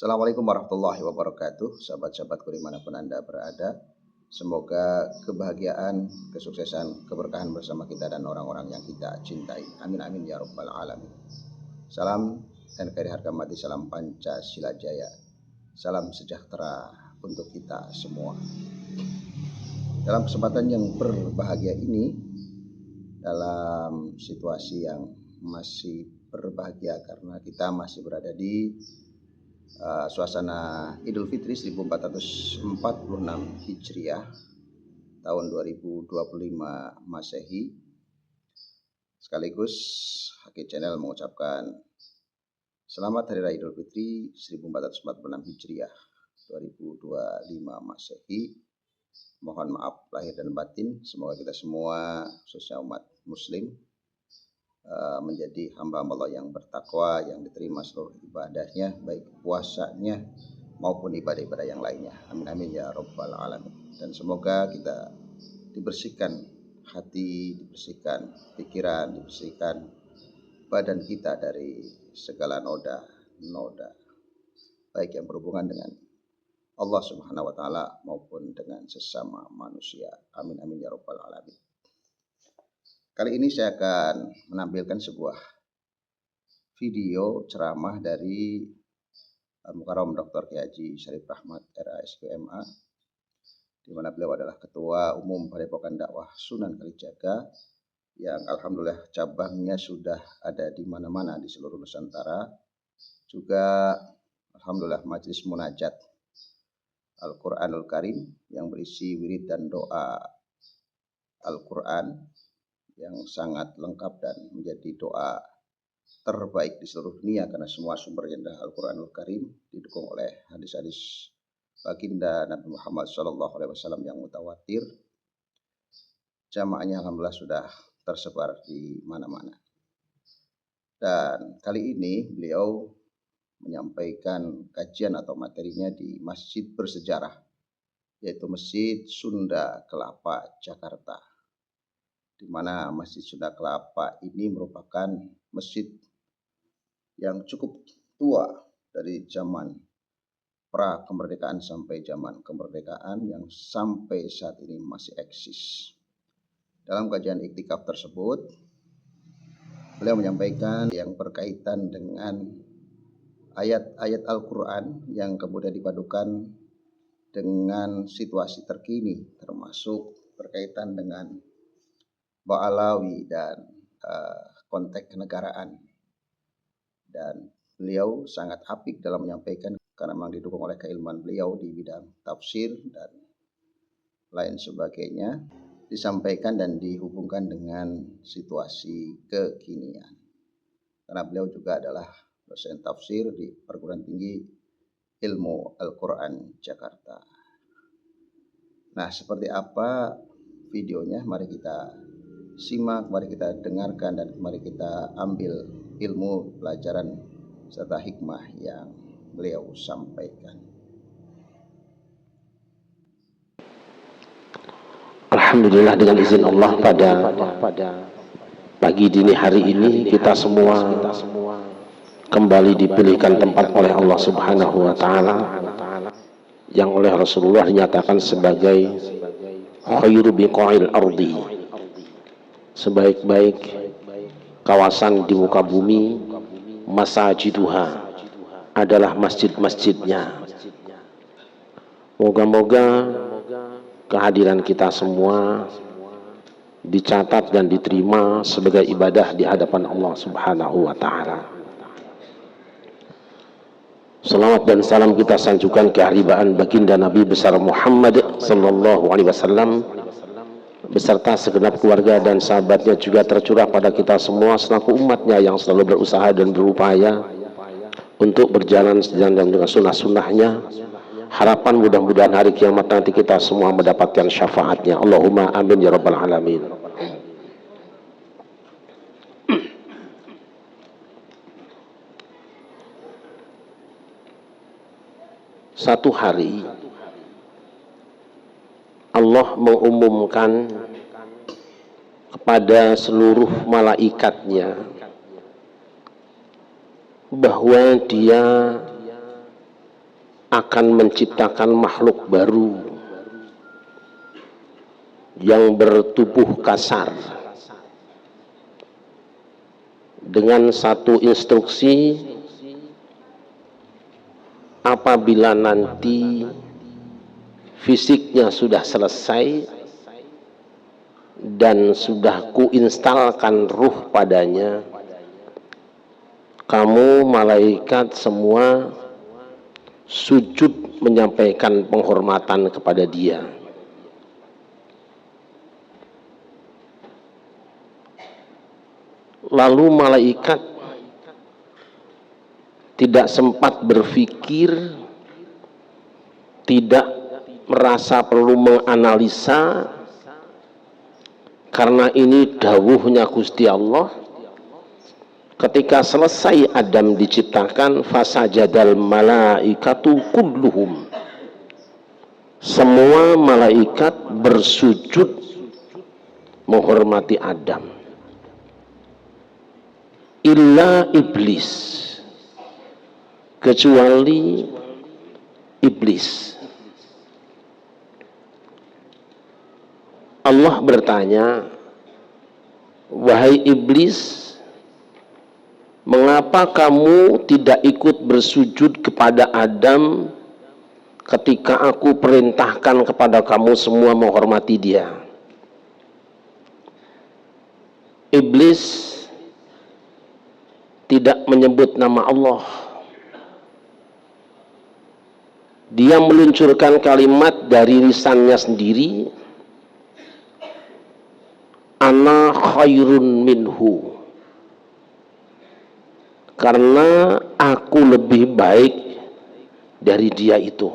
Assalamualaikum warahmatullahi wabarakatuh. Sahabat-sahabatku dimanapun Anda berada, semoga kebahagiaan, kesuksesan, keberkahan bersama kita dan orang-orang yang kita cintai. Amin amin ya rabbal alamin. Salam NKRI harga mati, salam Pancasila Jaya, salam sejahtera untuk kita semua. Dalam kesempatan yang berbahagia ini, dalam situasi yang masih berbahagia karena kita masih berada di suasana Idul Fitri 1446 Hijriah tahun 2025 Masehi, sekaligus Haki Channel mengucapkan selamat Hari Raya Idul Fitri 1446 Hijriah 2025 Masehi. Mohon maaf lahir dan batin, semoga kita semua khususnya umat muslim menjadi hamba Allah yang bertakwa, yang diterima seluruh ibadahnya, baik puasanya maupun ibadah-ibadah yang lainnya. Amin amin ya rabbal alamin. Dan semoga kita dibersihkan hati, dibersihkan pikiran, dibersihkan badan kita dari segala noda baik yang berhubungan dengan Allah Subhanahu wa taala maupun dengan sesama manusia. Amin amin ya rabbal alamin. Kali ini saya akan menampilkan sebuah video ceramah dari Al-Mukarram Dr. Kiai Haji Syarif Rahmat RASPMA, di mana beliau adalah Ketua Umum Padepokan Dakwah Sunan Kalijaga yang alhamdulillah cabangnya sudah ada di mana-mana di seluruh Nusantara. Juga alhamdulillah majelis munajat Al-Qur'anul Karim yang berisi wirid dan doa Al-Qur'an yang sangat lengkap dan menjadi doa terbaik di seluruh dunia karena semua sumbernya adalah Al-Qur'anul Karim, didukung oleh hadis-hadis baginda Nabi Muhammad SAW yang mutawatir. Jamaahnya alhamdulillah sudah tersebar di mana-mana. Dan kali ini beliau menyampaikan kajian atau materinya di Masjid Bersejarah, yaitu Masjid Sunda Kelapa, Jakarta, di mana Masjid Sunda Kelapa ini merupakan masjid yang cukup tua dari zaman pra kemerdekaan sampai zaman kemerdekaan yang sampai saat ini masih eksis. Dalam kajian iktikaf tersebut, beliau menyampaikan yang berkaitan dengan ayat-ayat Al-Quran yang kemudian dipadukan dengan situasi terkini, termasuk berkaitan dengan Ba'alawi dan konteks kenegaraan. Dan beliau sangat apik dalam menyampaikan karena memang didukung oleh keilmuan beliau di bidang tafsir dan lain sebagainya, disampaikan dan dihubungkan dengan situasi kekinian. Karena beliau juga adalah dosen tafsir di Perguruan Tinggi Ilmu Al-Quran Jakarta. Nah, seperti apa videonya? Mari kita simak, mari kita dengarkan, dan mari kita ambil ilmu, pelajaran, serta hikmah yang beliau sampaikan. Alhamdulillah, dengan izin Allah pada pagi dini hari ini kita semua kembali dipilihkan tempat oleh Allah Subhanahu wa taala yang oleh Rasulullah dinyatakan sebagai khairu biqa'il ardi, sebaik-baik kawasan di muka bumi, masajiduha adalah masjid-masjidnya. Moga-moga kehadiran kita semua dicatat dan diterima sebagai ibadah di hadapan Allah Subhanahu wa taala. Salawat dan salam kita sanjungkan keharibaan baginda Nabi besar Muhammad sallallahu alaihi wasallam beserta segenap keluarga dan sahabatnya, juga tercurah pada kita semua selaku umatnya yang selalu berusaha dan berupaya untuk berjalan sejalan dengan sunnah-sunnahnya. Harapan mudah-mudahan hari kiamat nanti kita semua mendapatkan syafaatnya. Allahumma amin ya rabbal alamin. Satu hari Allah mengumumkan kepada seluruh malaikatnya bahwa Dia akan menciptakan makhluk baru yang bertubuh kasar dengan satu instruksi, apabila nanti fisiknya sudah selesai dan sudah kuinstalkan ruh padanya, kamu malaikat semua sujud menyampaikan penghormatan kepada dia. Lalu malaikat tidak sempat berpikir, tidak merasa perlu menganalisa, karena ini dawuhnya Gusti Allah. Ketika selesai Adam diciptakan, fasajadal malaikatu kulluhum, semua malaikat bersujud menghormati Adam, illa iblis, kecuali iblis. Allah bertanya, wahai iblis, mengapa kamu tidak ikut bersujud kepada Adam ketika aku perintahkan kepada kamu semua menghormati dia? Iblis tidak menyebut nama Allah. Dia meluncurkan kalimat dari lisannya sendiri, ana khairun minhu, karena aku lebih baik dari dia itu.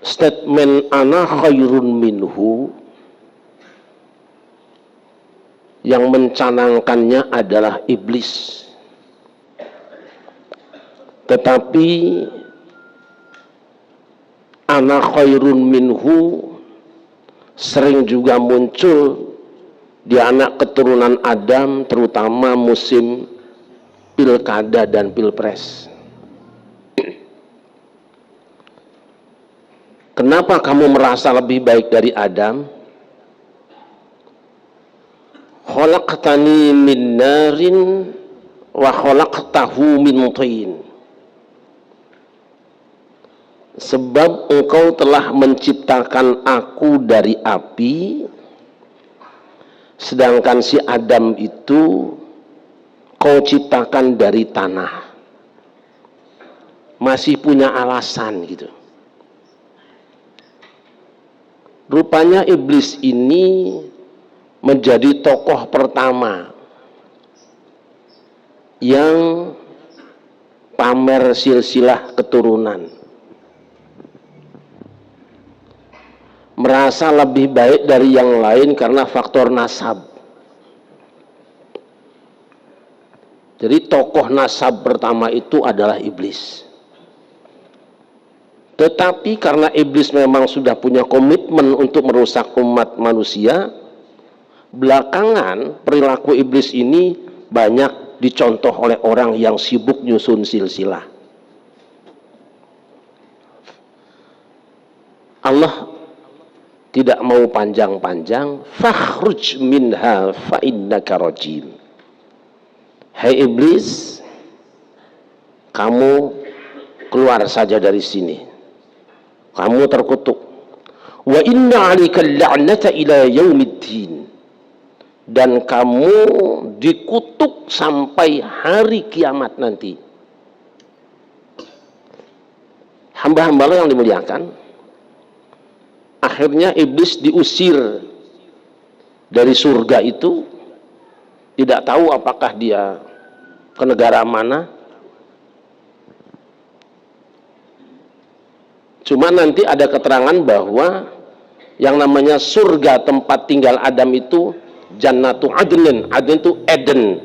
Statement ana khairun minhu yang mencanangkannya adalah iblis. Tetapi ana khairun minhu sering juga muncul di anak keturunan Adam, terutama musim pilkada dan pilpres. Kenapa kamu merasa lebih baik dari Adam? Khalaqtani min narin wa khalaqtahu min tin. Sebab engkau telah menciptakan aku dari api, sedangkan si Adam itu kau ciptakan dari tanah. Masih punya alasan gitu. Rupanya iblis ini menjadi tokoh pertama yang pamer silsilah keturunan, merasa lebih baik dari yang lain karena faktor nasab. Jadi tokoh nasab pertama itu adalah iblis. Tetapi karena iblis memang sudah punya komitmen untuk merusak umat manusia, belakangan perilaku iblis ini banyak dicontoh oleh orang yang sibuk nyusun silsilah. Allah tidak mau panjang-panjang, fakhruj minha fa innaka rajim. Hai iblis, kamu keluar saja dari sini, kamu terkutuk. Wa inna 'alaikal la'nata ila yaumiddin, dan kamu dikutuk sampai hari kiamat nanti. Hamba-hamba Allah yang dimuliakan, akhirnya iblis diusir dari surga itu. Tidak tahu apakah dia ke negara mana. Cuma nanti ada keterangan bahwa yang namanya surga tempat tinggal Adam itu Jannatu Adnin. Adnin itu Eden.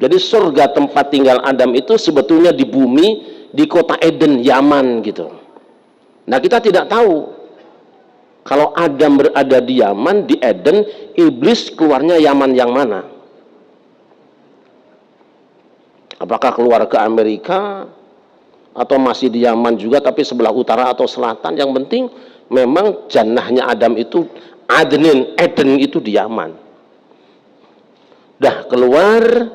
Jadi surga tempat tinggal Adam itu sebetulnya di bumi, di kota Eden, Yaman gitu. Nah, kita tidak tahu kalau Adam berada di Yaman, di Eden, iblis keluarnya Yaman yang mana? Apakah keluar ke Amerika atau masih di Yaman juga tapi sebelah utara atau selatan, yang penting memang jannahnya Adam itu Eden itu di Yaman. Dah keluar,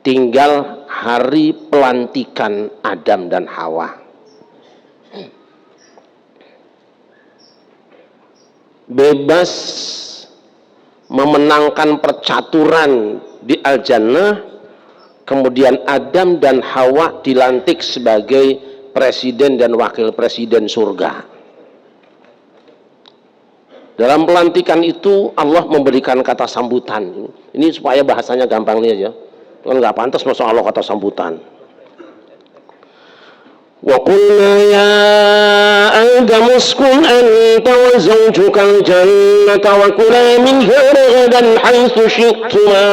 tinggal hari pelantikan Adam dan Hawa. Bebas memenangkan percaturan di Al-Jannah, kemudian Adam dan Hawa dilantik sebagai presiden dan wakil presiden surga. Dalam pelantikan itu Allah memberikan kata sambutan. Ini supaya bahasanya gampang nih aja. Kan nggak pantas masuk Allah kata sambutan. Wa qulna ya Adam uskun anta wa zawjuka al-jannata wa kula minha ragadan haythu syi'tuma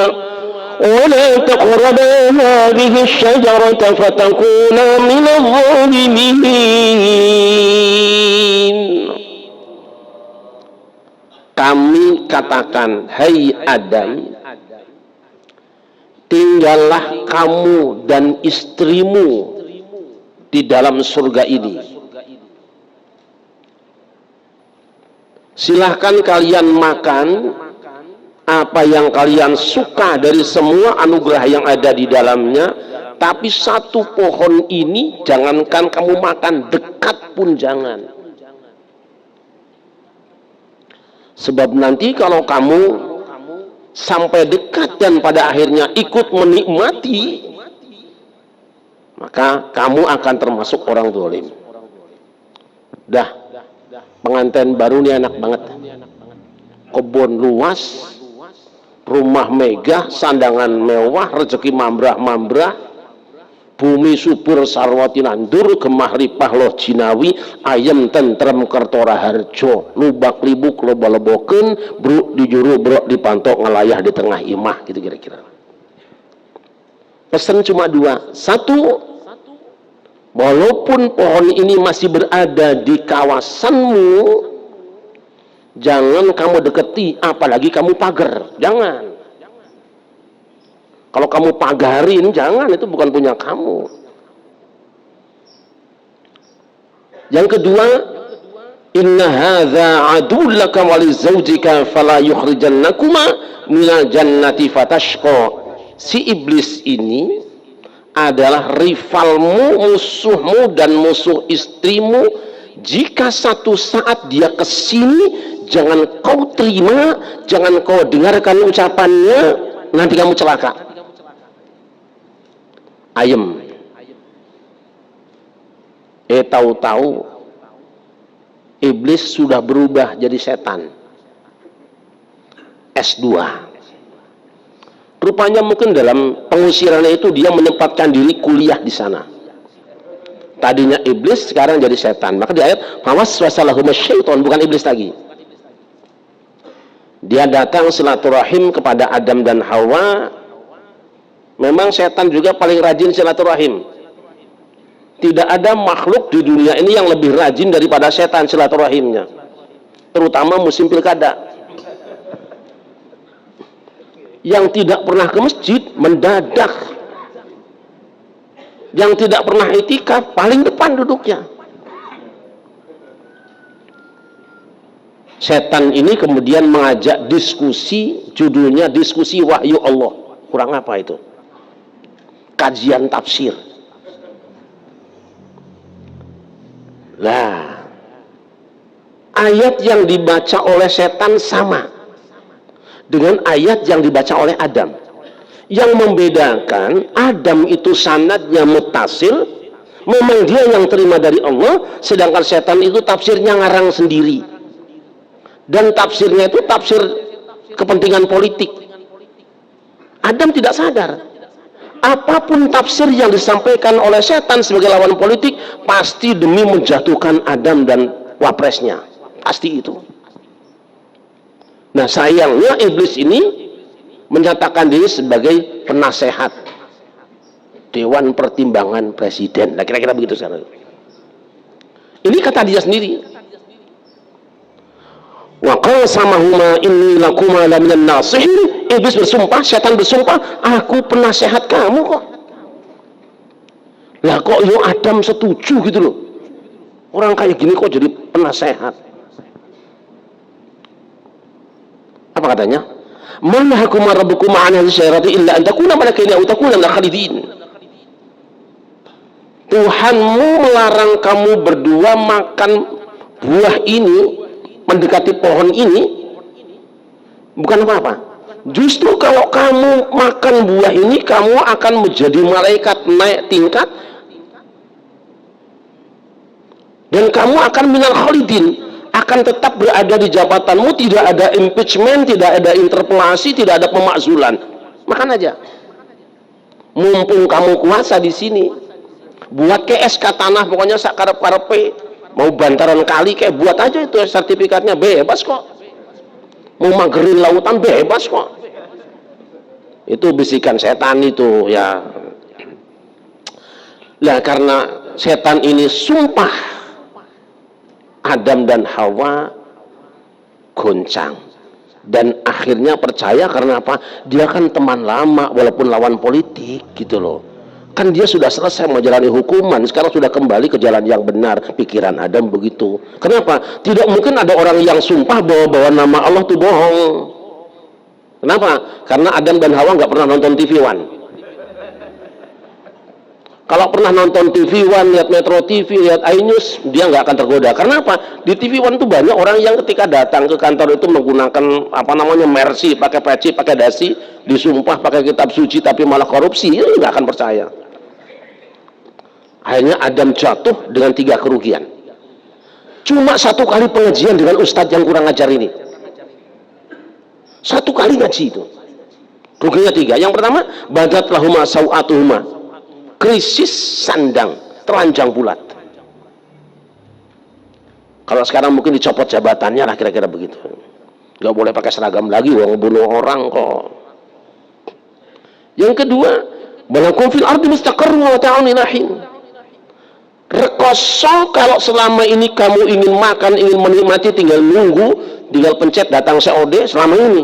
wa la taqraba hadhihi asy-syajarata fatakuna min adh-dhalimin. Kami katakan, hai Adam, tinggallah kamu dan istrimu di dalam surga ini. Silahkan kalian makan apa yang kalian suka dari semua anugerah yang ada di dalamnya, tapi satu pohon ini jangankan kamu makan, dekat pun jangan. Sebab nanti kalau kamu sampai dekat dan pada akhirnya ikut menikmati, maka kamu akan termasuk orang zalim. Dah, pengantin baru nih enak banget. Kebun luas, rumah megah, sandangan mewah, rezeki mambrah-mambrah, bumi subur sarwati nandur, gemah ripah loh jinawi, ayam tentrem kertora harjo, lubak libuk loba leboken, bruk dijuru brok dipantok ngelayah di tengah imah, gitu kira-kira. Pesan cuma dua. Satu, walaupun pohon ini masih berada di kawasanmu, jangan kamu deketi, apalagi kamu pagar. Jangan. Kalau kamu pagarin, jangan, itu bukan punya kamu. Yang kedua, inna hadza aduwwun laka wa li zawjika fala yukhrijannakuma minal jannati fatashqa. Si iblis ini adalah rivalmu, musuhmu dan musuh istrimu. Jika satu saat dia kesini, jangan kau terima, jangan kau dengarkan ucapannya, nanti kamu celaka. Ayem. Tahu-tahu iblis sudah berubah jadi setan. S2. Rupanya mungkin dalam pengusirannya itu dia menempatkan diri kuliah di sana. Tadinya iblis, sekarang jadi setan. Maka di ayat fawaswasalahuma syaiton, bukan iblis lagi. Dia datang silaturahim kepada Adam dan Hawa. Memang setan juga paling rajin silaturahim. Tidak ada makhluk di dunia ini yang lebih rajin daripada setan silaturahimnya. Terutama musim pilkada. Yang tidak pernah ke masjid, mendadak. Yang tidak pernah itikaf, paling depan duduknya. Setan ini kemudian mengajak diskusi, judulnya diskusi wahyu Allah. Kurang apa itu? Kajian tafsir. Lah, ayat yang dibaca oleh setan sama dengan ayat yang dibaca oleh Adam. Yang membedakan, Adam itu sanadnya muttasil, memang dia yang terima dari Allah, sedangkan setan itu tafsirnya ngarang sendiri. Dan tafsirnya itu tafsir kepentingan politik. Adam tidak sadar. Apapun tafsir yang disampaikan oleh setan sebagai lawan politik, pasti demi menjatuhkan Adam dan wapresnya. Pasti itu. Nah, sayangnya iblis ini menyatakan diri sebagai penasehat Dewan Pertimbangan Presiden. Nah, kira-kira begitu sekarang. Ini kata dia sendiri. Wa qasamahuma inni lakuma laminan nasihin. Iblis bersumpah, setan bersumpah, aku penasehat kamu kok. Lah kok yo Adam setuju gitu loh. Orang kayak gini kok jadi penasehat. Apa katanya? Man hakuma rabbukum an al-syajarati illa an takuna malakaini aw takuna min al-khalidin. Tuhanmu melarang kamu berdua makan buah ini, mendekati pohon ini, bukan apa-apa. Justru kalau kamu makan buah ini, kamu akan menjadi malaikat naik tingkat, dan kamu akan minal khalidin, akan tetap berada di jabatanmu, tidak ada impeachment, tidak ada interpelasi, tidak ada pemakzulan. Makan aja. Mumpung kamu kuasa di sini, buat ke SK tanah, pokoknya sakarep-karepe, mau bantaran kali kayak buat aja itu sertifikatnya, bebas kok. Mau magerin lautan bebas kok. Itu bisikan setan itu ya. Lah karena setan ini sumpah, Adam dan Hawa goncang, dan akhirnya percaya. Karena apa? Dia kan teman lama walaupun lawan politik gitu loh. Kan dia sudah selesai menjalani hukuman, sekarang sudah kembali ke jalan yang benar. Pikiran Adam begitu. Kenapa? Tidak mungkin ada orang yang sumpah bawa-bawa nama Allah itu bohong. Kenapa? Karena Adam dan Hawa nggak pernah nonton TV One. Kalau pernah nonton TV One, lihat Metro TV, lihat iNews, dia nggak akan tergoda. Karena apa? Di TV One itu banyak orang yang ketika datang ke kantor itu menggunakan apa namanya mercy, pakai peci, pakai dasi, disumpah pakai kitab suci, tapi malah korupsi. Ini nggak akan percaya. Akhirnya Adam jatuh dengan 3 kerugian. Cuma 1 kali pengajian dengan ustadz yang kurang ajar ini. 1 kali ngaji itu. Ruginya 3. Yang pertama, badat lahuma sawatuhuma. Krisis sandang, telanjang bulat. Kalau sekarang mungkin dicopot jabatannya lah, kira-kira begitu. Gak boleh pakai seragam lagi, wong bunuh orang kok. Yang kedua, balakum fil ardi mustaqarrun wa mata'un ilahin. Rekoso kalau selama ini kamu ingin makan, ingin menikmati, tinggal nunggu, tinggal pencet datang COD selama ini.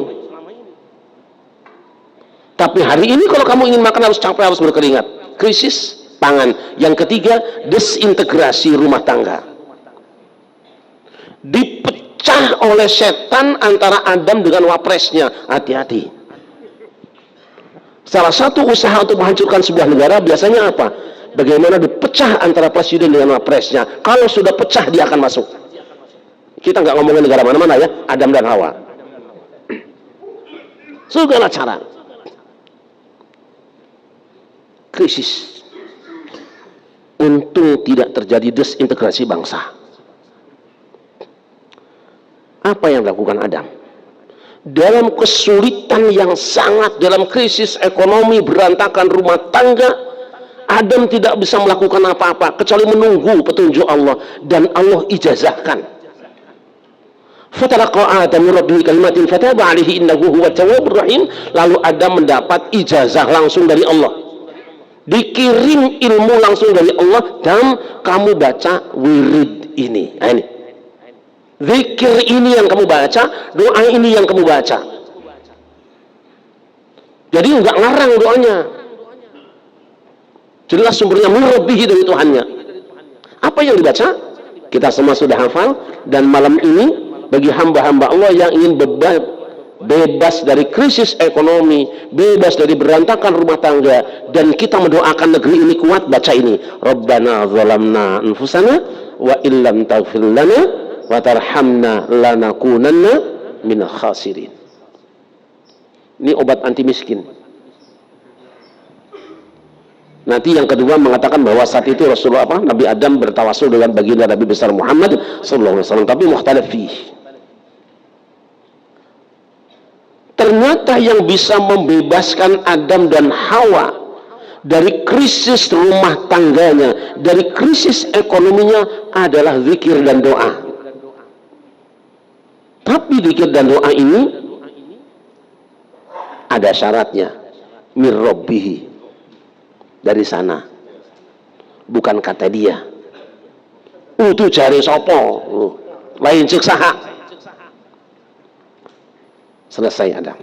Tapi hari ini kalau kamu ingin makan harus capek, harus berkeringat. Krisis pangan. Yang ketiga, desintegrasi rumah tangga. Dipecah oleh setan antara Adam dengan wapresnya. Hati-hati. Salah satu usaha untuk menghancurkan sebuah negara biasanya apa? Bagaimana dipecah antara presiden dengan wapresnya. Kalau sudah pecah, dia akan masuk. Kita nggak ngomongin negara mana-mana ya, Adam dan Hawa. Segala cara. Krisis. Untung tidak terjadi desintegrasi bangsa. Apa yang dilakukan Adam? Dalam kesulitan yang sangat, dalam krisis ekonomi, berantakan rumah tangga, Adam tidak bisa melakukan apa-apa kecuali menunggu petunjuk Allah, dan Allah ijazahkan. Fatalaqa Adamu rabbihi kalimatin fataba alaihi innahu huwat tawwabur rahim. Lalu Adam mendapat ijazah langsung dari Allah. Dikirim ilmu langsung dari Allah, dan kamu baca wirid ini. Nah, ini. Zikir ini yang kamu baca, doa ini yang kamu baca. Jadi enggak ngarang doanya. Jelas sumbernya melebihi dari Tuhannya. Apa yang dibaca? Kita semua sudah hafal. Dan malam ini bagi hamba-hamba Allah yang ingin bebas dari krisis ekonomi, bebas dari berantakan rumah tangga, dan kita mendoakan negeri ini kuat, baca ini. Rabbana zalamna anfusana wa illam taghfir lana wa tarhamna lanakunanna minal khasirin. Ini obat anti miskin. Nanti yang kedua mengatakan bahwa saat itu Rasulullah Nabi Adam bertawasul dengan baginda Nabi besar Muhammad sallallahu alaihi wasallam, tapi mukhtalaf fih. Ternyata yang bisa membebaskan Adam dan Hawa dari krisis rumah tangganya, dari krisis ekonominya adalah zikir dan doa. Tapi zikir dan doa ini ada syaratnya. Mir rabbihi. Dari sana, bukan kata dia. Itu jari sopo, lain cek saha. Selesai Adam.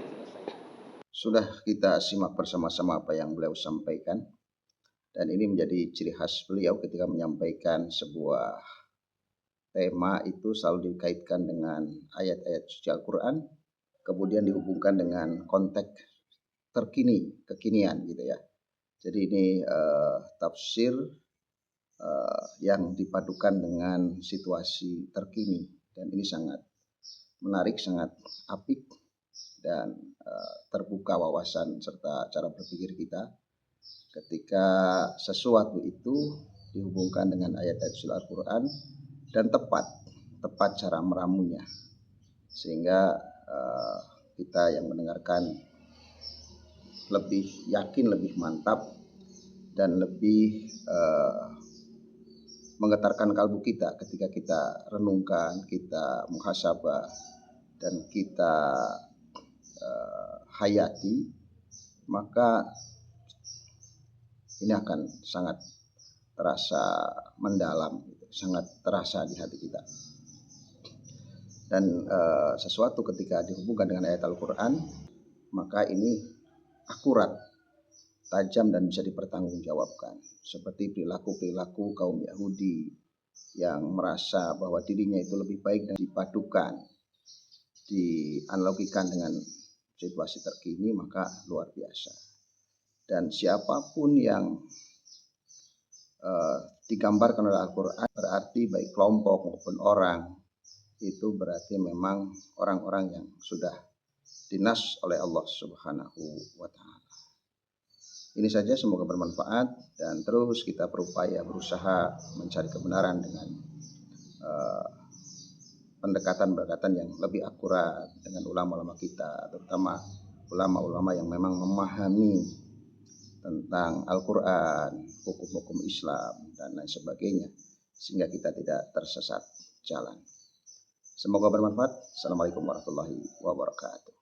Sudah kita simak bersama-sama apa yang beliau sampaikan. Dan ini menjadi ciri khas beliau ketika menyampaikan sebuah tema itu selalu dikaitkan dengan ayat-ayat suci Al-Quran, kemudian dihubungkan dengan konteks kekinian gitu ya. Jadi ini tafsir yang dipadukan dengan situasi terkini, dan ini sangat menarik, sangat apik, dan terbuka wawasan serta cara berpikir kita ketika sesuatu itu dihubungkan dengan ayat-ayat suci Al-Quran dan tepat cara meramunya, sehingga kita yang mendengarkan lebih yakin, lebih mantap, dan lebih menggetarkan kalbu kita ketika kita renungkan, kita muhasabah, dan kita hayati, maka ini akan sangat terasa mendalam, sangat terasa di hati kita. Dan sesuatu ketika dihubungkan dengan ayat Al-Quran, maka ini akurat, tajam, dan bisa dipertanggungjawabkan. Seperti perilaku kaum Yahudi yang merasa bahwa dirinya itu lebih baik dan dipadukan, dianalogikan dengan situasi terkini, maka luar biasa. Dan siapapun yang digambarkan oleh Al-Quran berarti baik kelompok maupun orang, itu berarti memang orang-orang yang sudah dinas oleh Allah Subhanahu wa Ta'ala. Ini saja, semoga bermanfaat, dan terus kita berusaha mencari kebenaran dengan pendekatan-pendekatan yang lebih akurat dengan ulama-ulama kita, terutama ulama-ulama yang memang memahami tentang Al-Quran, hukum-hukum Islam, dan lain sebagainya, sehingga kita tidak tersesat jalan. Semoga bermanfaat. Assalamualaikum warahmatullahi wabarakatuh.